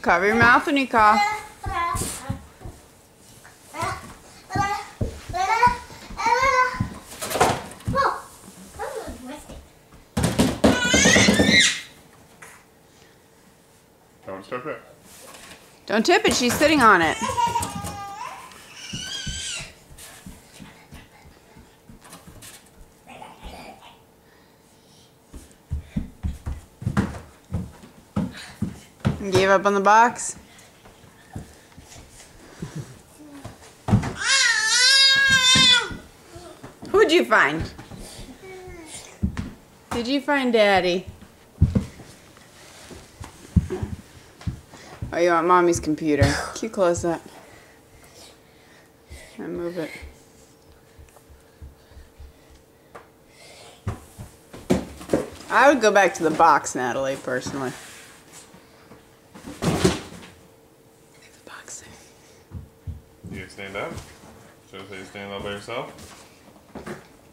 Cover your mouth when you cough. Don't tip it. Don't tip it, she's sitting on it. You gave up on the box? Who'd you find? Did you find Daddy? Oh, you want Mommy's computer. Can you close that? And move it. I would go back to the box, Natalie, personally. Leave the box there. You stand up? Should I say you stand up by yourself?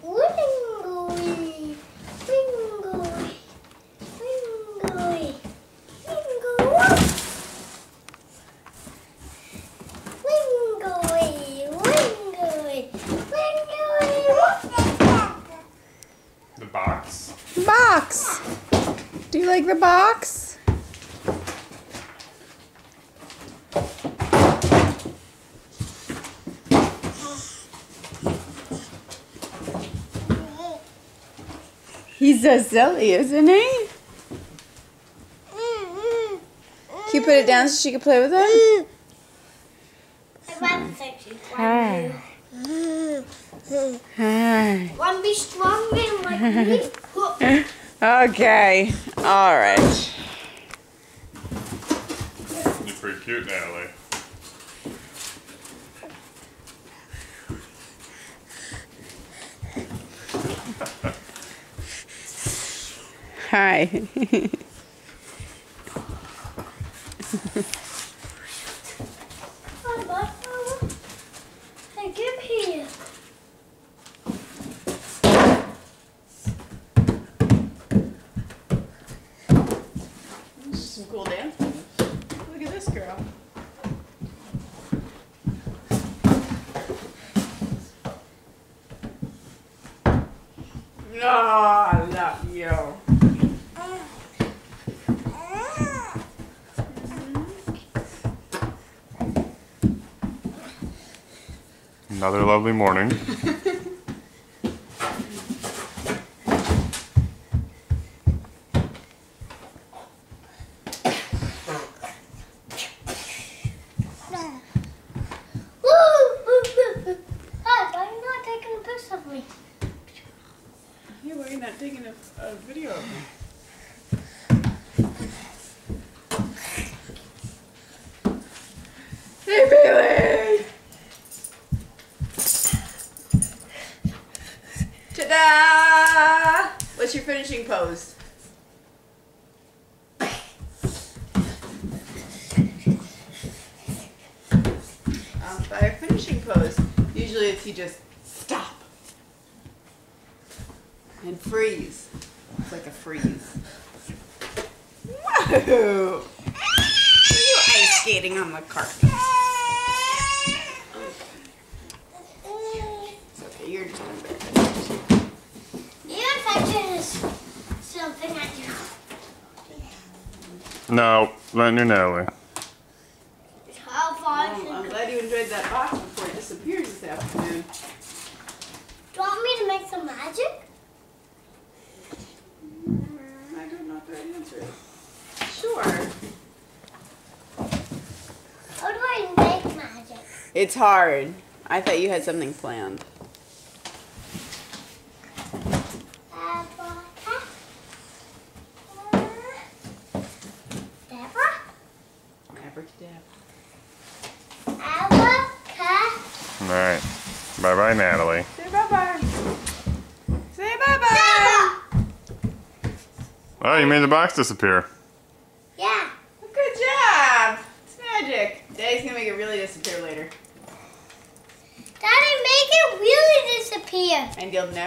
Wingoy, wingoy, wingoy, wingoy, wingoy, wingoy. The box? Box! Do you like the box? He's so silly, isn't he? Can you put it down so she can play with it? Hi. Hi. One be strong and one be hooked. Okay. All right. You're pretty cute, Natalie. Hi. Hey, get here. This is some cool dance moves. Look at this girl. Oh, I love you. Another lovely morning. Hi, why are you not taking a picture of me? Yeah, why are you not taking a video of me? Hey, Bailey! Ta-da! What's your finishing pose? By your finishing pose, usually it's you just stop and freeze. It's like a freeze. Whoa! Are you ice skating on the carpet? It's okay, you're just embarrassed. Your infection is something I do. No, not near Natalie. How far I'm should glad you enjoyed that box before it disappears this afternoon. Do you want me to make some magic? I don't know what the right answer is. Sure. How do I make magic? It's hard. I thought you had something planned. Deborah? Abracadabra. Alright. Bye-bye, Natalie. Say bye-bye. Say bye-bye. Oh, you made the box disappear. Yeah. Good job. It's magic. Daddy's going to make it really disappear later. Daddy, make it really disappear. And you'll never